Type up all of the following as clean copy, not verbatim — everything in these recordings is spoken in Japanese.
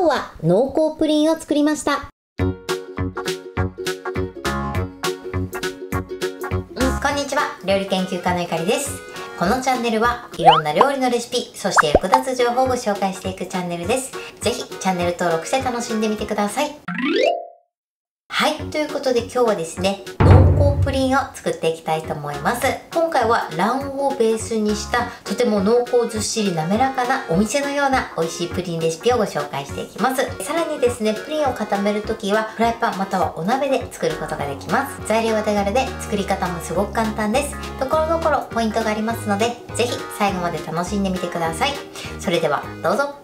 日は濃厚プリンを作りました。こんにちは、料理研究家のゆかりです。このチャンネルはいろんな料理のレシピ、そして役立つ情報をご紹介していくチャンネルです。ぜひチャンネル登録して楽しんでみてください。はい、ということで今日はですね、濃厚プリンを作っていきたいと思います。今回は卵黄をベースにしたとても濃厚ずっしり滑らかなお店のような美味しいプリンレシピをご紹介していきます。さらにですね、プリンを固めるときはフライパンまたはお鍋で作ることができます。材料は手軽で作り方もすごく簡単です。ところどころポイントがありますので、ぜひ最後まで楽しんでみてください。それではどうぞ。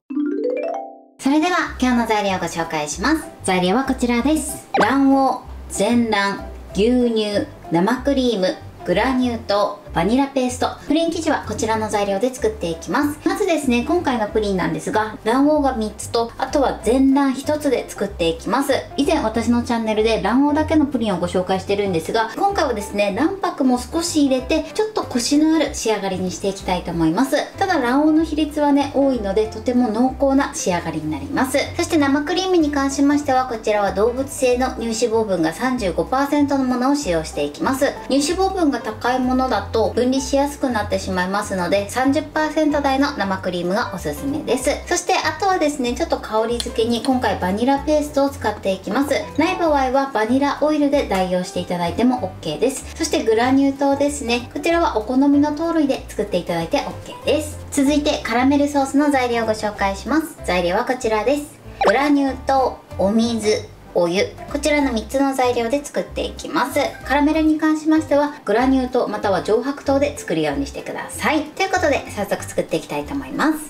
それでは今日の材料をご紹介します。材料はこちらです。卵黄、全卵、牛乳、生クリーム、グラニュー糖、バニラペースト、プリン生地はこちらの材料で作っていきます。まずですね、今回のプリンなんですが、卵黄が3つと、あとは全卵1つで作っていきます。以前私のチャンネルで卵黄だけのプリンをご紹介してるんですが、今回はですね、卵白も少し入れて、ちょっとコシのある仕上がりにしていきたいと思います。ただ卵黄の比率はね、多いので、とても濃厚な仕上がりになります。そして生クリームに関しましては、こちらは動物性の乳脂肪分が 35% のものを使用していきます。乳脂肪分が高いものだと分離しやすくなってしまいますので 30% 台の生クリームがおすすめです。そしてあとはですね、ちょっと香り付けに今回バニラペーストを使っていきます。ない場合はバニラオイルで代用していただいても OK です。そしてグラニュー糖ですね、こちらはお好みの糖類で作っていただいて OK です。続いてカラメルソースの材料をご紹介します。材料はこちらです。グラニュー糖、お水、お湯、こちらの3つの材料で作っていきます。カラメルに関しましてはグラニュー糖または上白糖で作るようにしてください。ということで早速作っていきたいと思います。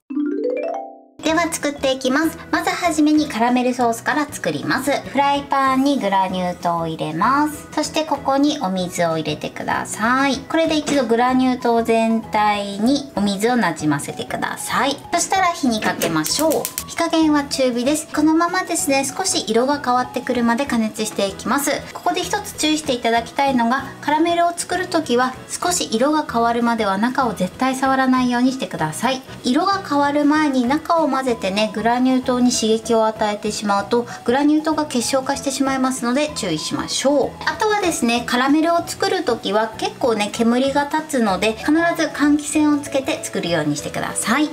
では作っていきます。まずはじめにカラメルソースから作ります。フライパンにグラニュー糖を入れます。そしてここにお水を入れてください。これで一度グラニュー糖全体にお水をなじませてください。そしたら火にかけましょう。火加減は中火です。このままですね、少し色が変わってくるまで加熱していきます。ここで一つ注意していただきたいのが、カラメルを作るときは少し色が変わるまでは中を絶対触らないようにしてください。色が変わる前に中を混ぜてね、グラニュー糖に刺激を与えてしまうとグラニュー糖が結晶化してしまいますので注意しましょう。あとはですね、カラメルを作る時は結構ね、煙が立つので必ず換気扇をつけて作るようにしてください。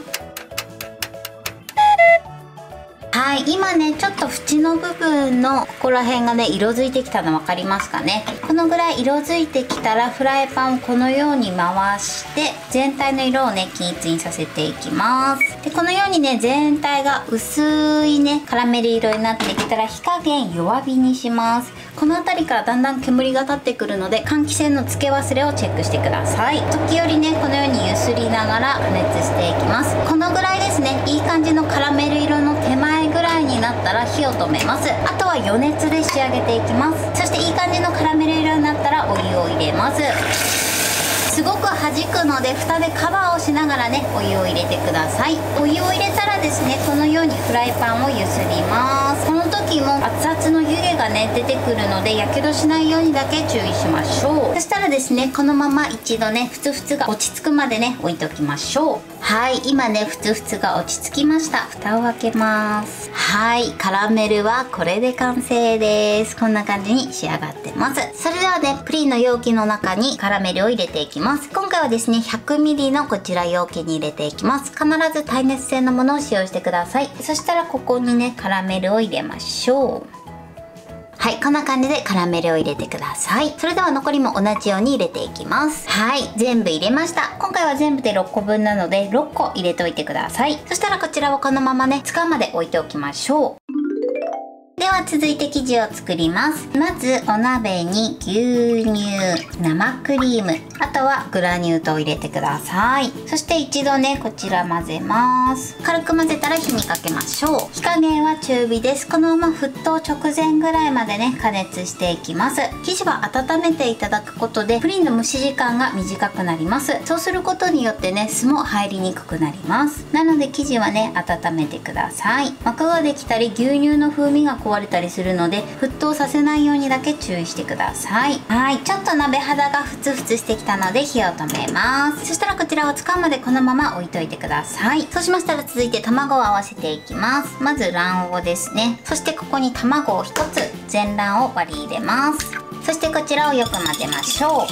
はい、今ねちょっと縁の部分のここら辺がね色づいてきたの分かりますかね。このぐらい色づいてきたらフライパンをこのように回して全体の色をね均一にさせていきます。でこのようにね全体が薄いねカラメル色になってきたら火加減弱火にします。この辺りからだんだん煙が立ってくるので換気扇の付け忘れをチェックしてください。時折ねこのように揺すりながら加熱していきます。このぐらいですね、いい感じのカラメル色の手前ぐらいになったら火を止めます。あとは余熱で仕上げていきます。そしていい感じのカラメル色になったらお湯を入れます。すごく弾くので蓋でカバーをしながらねお湯を入れてください。お湯を入れたらですね、このようにフライパンを揺すります。この時も熱々の湯気がね出てくるのでやけどしないようにだけ注意しましょう。そしたらですね、このまま一度ねふつふつが落ち着くまでね置いときましょう。はい、今ねふつふつが落ち着きました。蓋を開けます。はい、カラメルはこれで完成です。こんな感じに仕上がってます。それではねプリンの容器の中にカラメルを入れていきます。今回はですね 100ml のこちら容器に入れていきます。必ず耐熱性のものを使用してください。そしたらここにねカラメルを入れましょう。はい、こんな感じでカラメルを入れてください。それでは残りも同じように入れていきます。はい、全部入れました。今回は全部で6個分なので6個入れておいてください。そしたらこちらをこのままね使うまで置いておきましょう。では続いて生地を作ります。まずお鍋に牛乳、生クリーム、あとはグラニュー糖を入れてください。そして一度ねこちら混ぜます。軽く混ぜたら火にかけましょう。火加減は中火です。このまま沸騰直前ぐらいまでね加熱していきます。生地は温めていただくことでプリンの蒸し時間が短くなります。そうすることによってね酢も入りにくくなります。なので生地はね温めてください。膜ができたり牛乳の風味が壊れたりするので、沸騰させないようにだけ注意してください。はい、ちょっと鍋肌がふつふつしてきたので火を止めます。そしたらこちらを使うまでこのまま置いといてください。そうしましたら続いて卵を合わせていきます。まず卵黄ですね。そしてここに卵を1つ全卵を割り入れます。そしてこちらをよく混ぜましょう。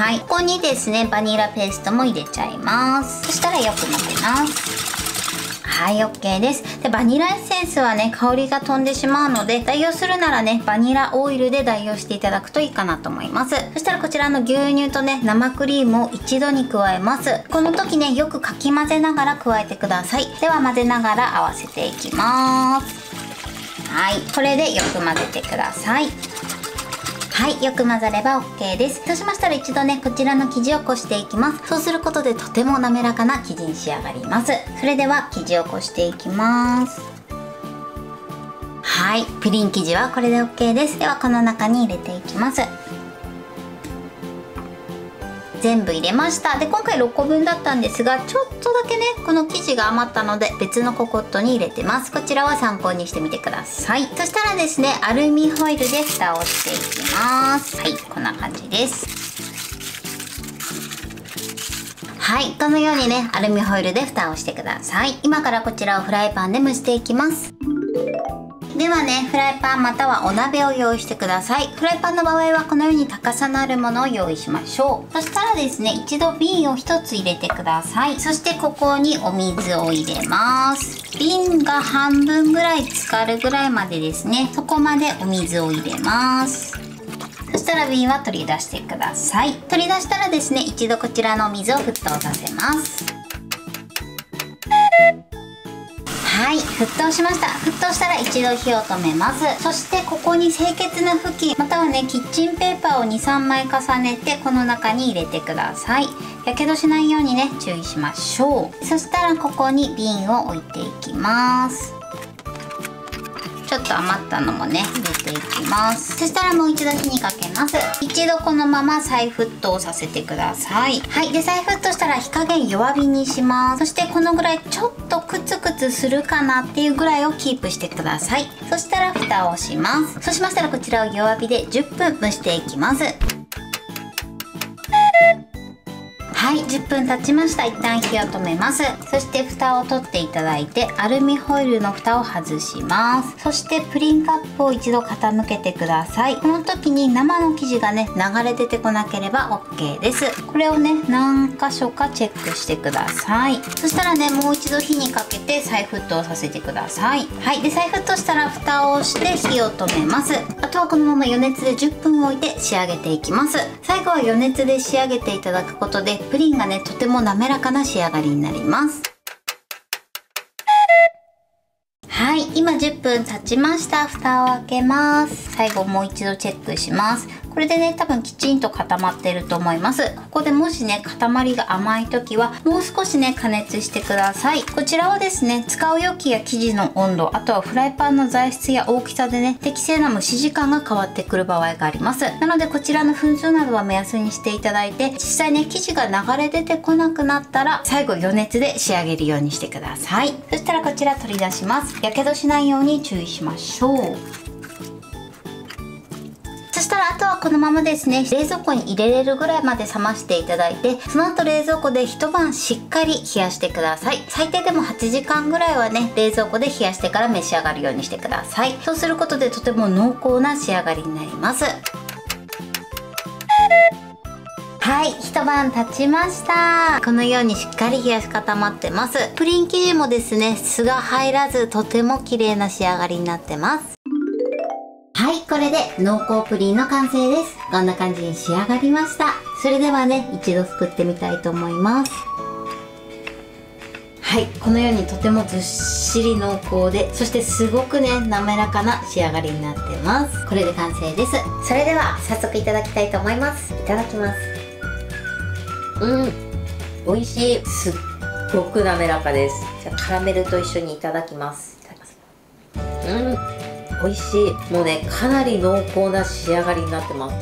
はい、ここにですねバニラペーストも入れちゃいます。そしたらよく混ぜます。はい、OK です。で、バニラエッセンスはね、香りが飛んでしまうので、代用するならね、バニラオイルで代用していただくといいかなと思います。そしたらこちらの牛乳とね、生クリームを一度に加えます。この時ね、よくかき混ぜながら加えてください。では混ぜながら合わせていきます。はい、これでよく混ぜてください。はい、よく混ざれば OK です。そうしましたら一度ね、こちらの生地をこしていきます。そうすることでとても滑らかな生地に仕上がります。それでは生地をこしていきます。はい、プリン生地はこれで OK です。ではこの中に入れていきます。全部入れました。で、今回6個分だったんですが、ちょっとだけねこの生地が余ったので別のココットに入れてます。こちらは参考にしてみてください。そしたらですね、アルミホイルで蓋をしていきます。はい、こんな感じです。はい、このようにねアルミホイルで蓋をしてください。今からこちらをフライパンで蒸していきます。ではね、フライパンまたはお鍋を用意してください。フライパンの場合はこのように高さのあるものを用意しましょう。そしたらですね、一度瓶を1つ入れてください。そしてここにお水を入れます。瓶が半分ぐらい浸かるぐらいまでですね、そこまでお水を入れます。そしたら瓶は取り出してください。取り出したらですね、一度こちらのお水を沸騰させます。はい、沸騰しました。沸騰したら一度火を止めます。そしてここに清潔な布巾またはねキッチンペーパーを 2,3 枚重ねてこの中に入れてください。やけどしないようにね注意しましょう。そしたらここに瓶を置いていきます。ちょっと余ったのもね入れていきます。そしたらもう一度火にかけます。一度このまま再沸騰させてください。はい、で再沸騰したら火加減弱火にします。そしてこのぐらいちょっとクツクツするかなっていうぐらいをキープしてください。そしたら蓋をします。そうしましたらこちらを弱火で10分蒸していきます。はい、10分経ちました。一旦火を止めます。そして蓋を取っていただいてアルミホイルの蓋を外します。そしてプリンカップを一度傾けてください。この時に生の生地がね流れ出てこなければ OK です。これをね何箇所かチェックしてください。そしたらねもう一度火にかけて再沸騰させてください。はい、で再沸騰したら蓋をして火を止めます。あとはこのまま余熱で10分置いて仕上げていきます。最後は余熱で仕上げていただくことでプリンがねとても滑らかな仕上がりになります。はい、今10分経ちました。蓋を開けます。最後もう一度チェックします。これでね多分きちんと固まってると思います。ここでもしね塊が甘い時はもう少しね加熱してください。こちらはですね使う容器や生地の温度、あとはフライパンの材質や大きさでね適正な蒸し時間が変わってくる場合があります。なのでこちらの分数などは目安にしていただいて、実際ね生地が流れ出てこなくなったら最後余熱で仕上げるようにしてください。そしたらこちら取り出します。やけどしないように注意しましょう。そしたらあとはこのままですね冷蔵庫に入れれるぐらいまで冷ましていただいて、その後冷蔵庫で一晩しっかり冷やしてください。最低でも8時間ぐらいはね冷蔵庫で冷やしてから召し上がるようにしてください。そうすることでとても濃厚な仕上がりになります。はい、一晩経ちました。このようにしっかり冷やし固まってます。プリン生地もですね酢が入らずとても綺麗な仕上がりになってます。はい、これで濃厚プリンの完成です。こんな感じに仕上がりました。それではね一度作ってみたいと思います。はい、このようにとてもずっしり濃厚で、そしてすごくね滑らかな仕上がりになってます。これで完成です。それでは早速いただきたいと思います。いただきます。美味しい。すっごく滑らかです。じゃあカラメルと一緒にいただきます。いただきます。美味しい。もうねかなり濃厚な仕上がりになってます。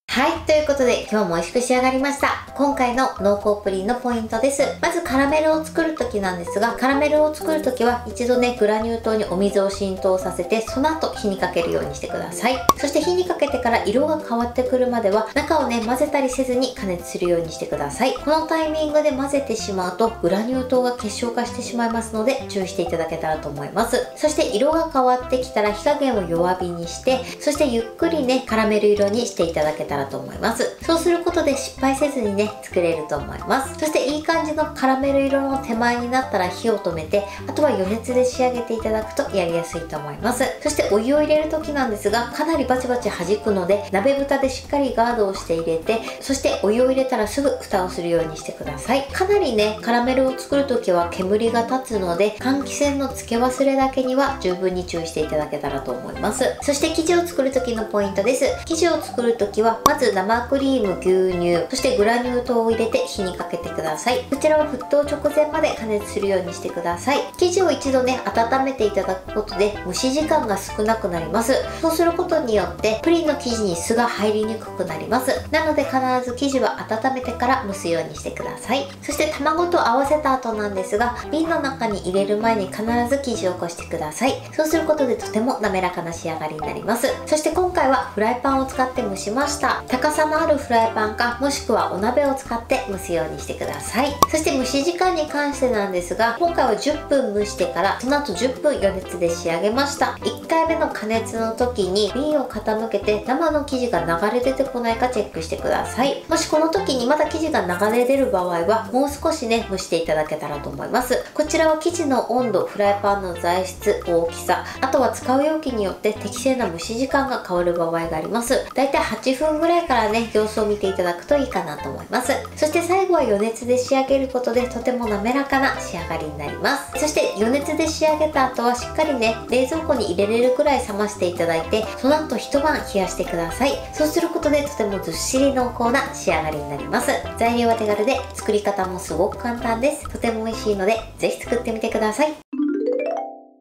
はい、といういうことで今日も美味しく仕上がりました。今回の濃厚プリンのポイントです。まずカラメルを作る時なんですが、カラメルを作る時は一度ね、グラニュー糖にお水を浸透させて、その後火にかけるようにしてください。そして火にかけてから色が変わってくるまでは中をね、混ぜたりせずに加熱するようにしてください。このタイミングで混ぜてしまうとグラニュー糖が結晶化してしまいますので注意していただけたらと思います。そして色が変わってきたら火加減を弱火にして、そしてゆっくりね、カラメル色にしていただけたらと思います。そうすることで失敗せずにね、作れると思います。そしていい感じのカラメル色の手前になったら火を止めて、あとは余熱で仕上げていただくとやりやすいと思います。そしてお湯を入れる時なんですが、かなりバチバチ弾くので鍋蓋でしっかりガードをして入れて、そしてお湯を入れたらすぐ蓋をするようにしてください。かなりね、カラメルを作る時は煙が立つので、換気扇の付け忘れだけには十分に注意していただけたらと思います。そして生地を作る時のポイントです。生地を作る時はまず生クリーム、牛乳、そしてグラニュー糖を入れて火にかけてください。こちらを沸騰直前まで加熱するようにしてください。生地を一度ね、温めていただくことで蒸し時間が少なくなります。そうすることによってプリンの生地に酢が入りにくくなります。なので必ず生地は温めてから蒸すようにしてください。そして卵と合わせた後なんですが、瓶の中に入れる前に必ず生地をこしてください。そうすることでとても滑らかな仕上がりになります。そして今回はフライパンを使って蒸しました。高さのあるフライパンか、もしくはお鍋を使って蒸すようにしてください。そして蒸し時間に関してなんですが、今回は10分蒸してからその後10分余熱で仕上げました。1回目の加熱の時に瓶を傾けて生の生地が流れ出てこないかチェックしてください。もしこの時にまだ生地が流れ出る場合はもう少しね、蒸していただけたらと思います。こちらは生地の温度、フライパンの材質、大きさ、あとは使う容器によって適正な蒸し時間が変わる場合があります。だいたい8分ぐらいからね、様子を見ていただくといいかなと思います。そして最後は余熱で仕上げることでとても滑らかな仕上がりになります。そして余熱で仕上げた後はしっかりね、冷蔵庫に入れれるくらい冷ましていただいて、その後一晩冷やしてください。そうすることでとてもずっしり濃厚な仕上がりになります。材料は手軽で作り方もすごく簡単です。とても美味しいのでぜひ作ってみてください。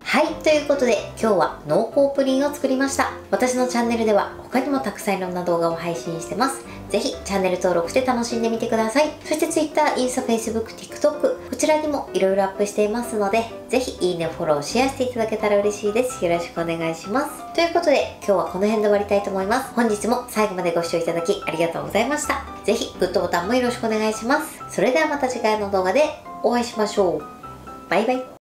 はい、ということで今日は濃厚プリンを作りました。私のチャンネルでは他にもたくさんいろんな動画を配信してます。ぜひチャンネル登録して楽しんでみてください。そして Twitter、インスタ、Facebook、TikTok、こちらにもいろいろアップしていますので、ぜひいいね、フォロー、シェアしていただけたら嬉しいです。よろしくお願いします。ということで今日はこの辺で終わりたいと思います。本日も最後までご視聴いただきありがとうございました。ぜひグッドボタンもよろしくお願いします。それではまた次回の動画でお会いしましょう。バイバイ。